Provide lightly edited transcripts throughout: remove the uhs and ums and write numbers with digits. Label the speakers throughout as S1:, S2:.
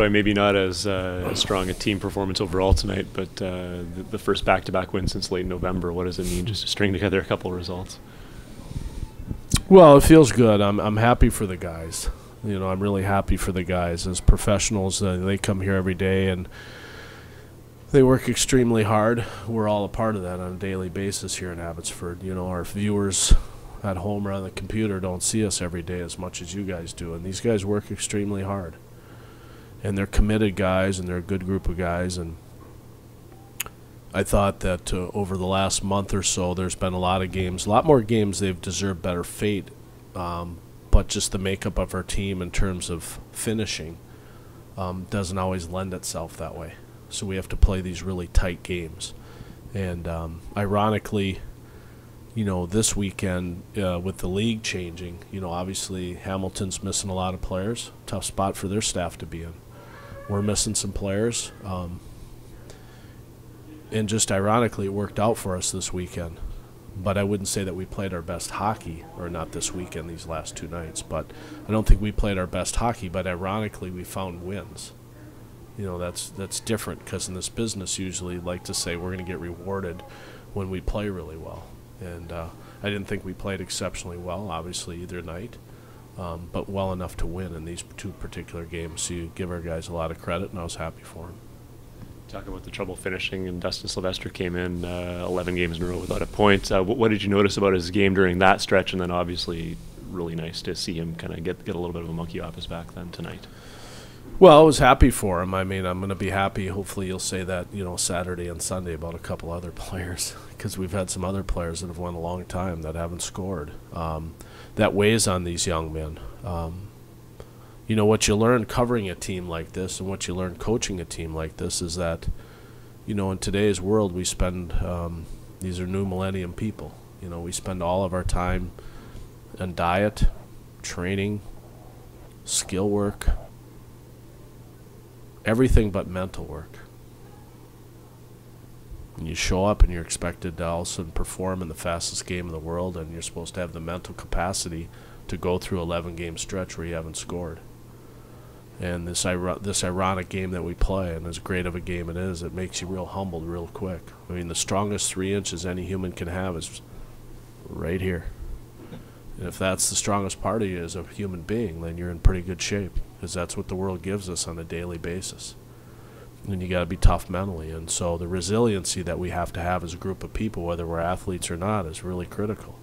S1: Troy, maybe not as strong a team performance overall tonight, but the first back-to-back win since late November. What does it mean just to string together a couple of results?
S2: Well, it feels good. I'm happy for the guys. You know, I'm really happy for the guys as professionals. They come here every day and they work extremely hard. We're all a part of that on a daily basis here in Abbotsford. You know, our viewers at home or on the computer don't see us every day as much as you guys do, and these guys work extremely hard. And they're committed guys, and they're a good group of guys. And I thought that over the last month or so, there's been a lot of games, a lot more games they've deserved better fate, but just the makeup of our team in terms of finishing doesn't always lend itself that way. So we have to play these really tight games. And ironically, you know, this weekend with the league changing, you know, obviously Hamilton's missing a lot of players. Tough spot for their staff to be in. We're missing some players. And just ironically, it worked out for us this weekend. But I wouldn't say that we played our best hockey, or not this weekend, these last 2 nights. But I don't think we played our best hockey, but ironically we found wins. You know, that's different, because in this business usually like to say we're going to get rewarded when we play really well. And I didn't think we played exceptionally well, obviously, either night, but well enough to win in these 2 particular games. So you give our guys a lot of credit, and I was happy for them.
S1: Talk about the trouble finishing, and Dustin Sylvester came in 11 games in a row without a point. What did you notice about his game during that stretch? And then obviously really nice to see him kind of get a little bit of a monkey off his back then tonight.
S2: Well, I was happy for him. I mean, I'm going to be happy. Hopefully you'll say that, you know, Saturday and Sunday about a couple other players, because we've had some other players that have won a long time that haven't scored. That weighs on these young men. You know, what you learn covering a team like this and what you learn coaching a team like this is that, you know, in today's world we spend, these are new millennium people. You know, we spend all of our time on diet, training, skill work, everything but mental work. And you show up and you're expected to all of a sudden perform in the fastest game in the world, and you're supposed to have the mental capacity to go through 11-game stretch where you haven't scored. And this ironic game that we play, and as great of a game it is, it makes you real humbled real quick. I mean, the strongest 3 inches any human can have is right here. And if that's the strongest part of you as a human being, then you're in pretty good shape, because that's what the world gives us on a daily basis. And you got to be tough mentally. And so the resiliency that we have to have as a group of people, whether we're athletes or not, is really critical.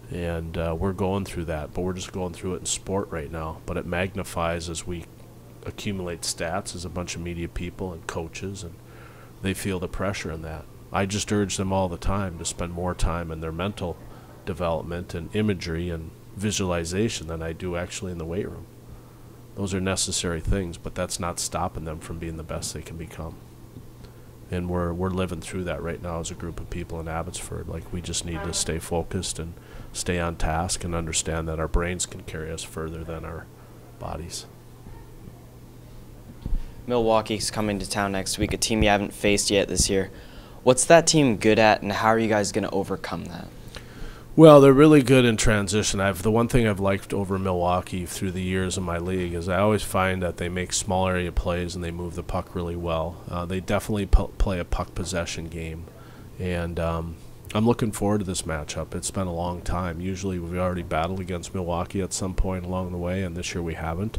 S2: And we're going through that, but we're just going through it in sport right now. But it magnifies as we accumulate stats as a bunch of media people and coaches, and they feel the pressure in that. I just urge them all the time to spend more time in their mental development and imagery and visualization than I do actually in the weight room. Those are necessary things, but that's not stopping them from being the best they can become. And we're living through that right now as a group of people in Abbotsford. Like, we just need to stay focused and stay on task and understand that our brains can carry us further than our bodies.
S3: Milwaukee's coming to town next week, a team you haven't faced yet this year. What's that team good at, and how are you guys going to overcome that?
S2: Well, they're really good in transition. The one thing I've liked over Milwaukee through the years in my league is I always find that they make small area plays and they move the puck really well. They definitely play a puck possession game, and I'm looking forward to this matchup. It's been a long time. Usually we've already battled against Milwaukee at some point along the way, and this year we haven't.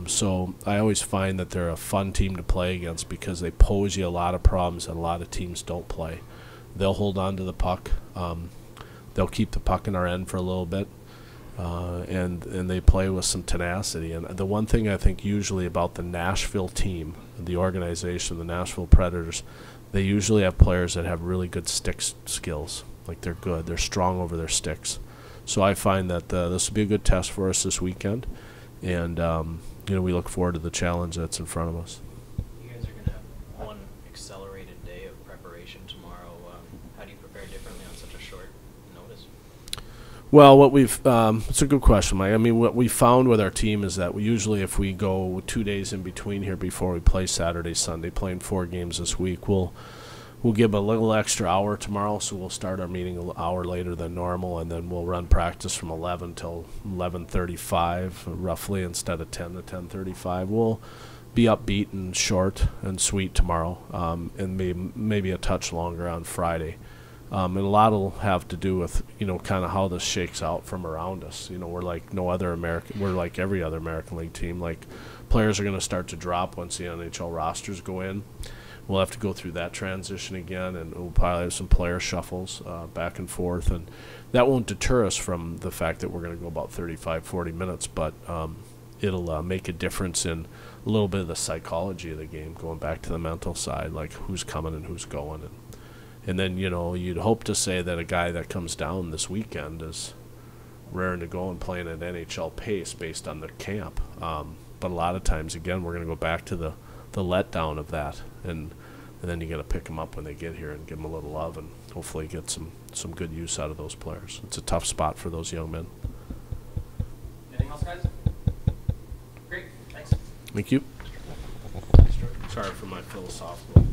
S2: So I always find that they're a fun team to play against because they pose you a lot of problems that a lot of teams don't play. They'll hold on to the puck. They'll keep the puck in our end for a little bit, and they play with some tenacity. And the one thing I think usually about the Nashville team, the organization, the Nashville Predators, they usually have players that have really good stick skills. Like, they're good. They're strong over their sticks. So I find that this will be a good test for us this weekend, and you know, we look forward to the challenge that's in front of us.
S4: You guys are going to have one accelerated day of preparation tomorrow. How do you prepare differently on such a short notice?
S2: Well, what we've it's a good question, Mike. I mean, what we found with our team is that we usually, if we go 2 days in between here before we play Saturday, Sunday, playing 4 games this week, we'll we'll give a little extra hour tomorrow, so we'll start our meeting an hour later than normal, and then we'll run practice from 11 till 11:35 roughly instead of 10 to 10:35. We'll be upbeat and short and sweet tomorrow, and maybe a touch longer on Friday. And a lot will have to do with, kind of how this shakes out from around us. We're like we're like every other American League team. Like, players are going to start to drop once the NHL rosters go in. We'll have to go through that transition again, and we'll probably have some player shuffles back and forth. And that won't deter us from the fact that we're going to go about 35, 40 minutes, but it'll make a difference in a little bit of the psychology of the game, going back to the mental side, like who's coming and who's going. And then, you'd hope to say that a guy that comes down this weekend is raring to go and playing at NHL pace based on the camp. But a lot of times, again, we're going to go back to the letdown of that. And then you got to pick them up when they get here and give them a little love and hopefully get some good use out of those players. It's a tough spot for those young men.
S5: Anything else, guys? Great. Thanks.
S2: Thank you. Sorry for my philosophical.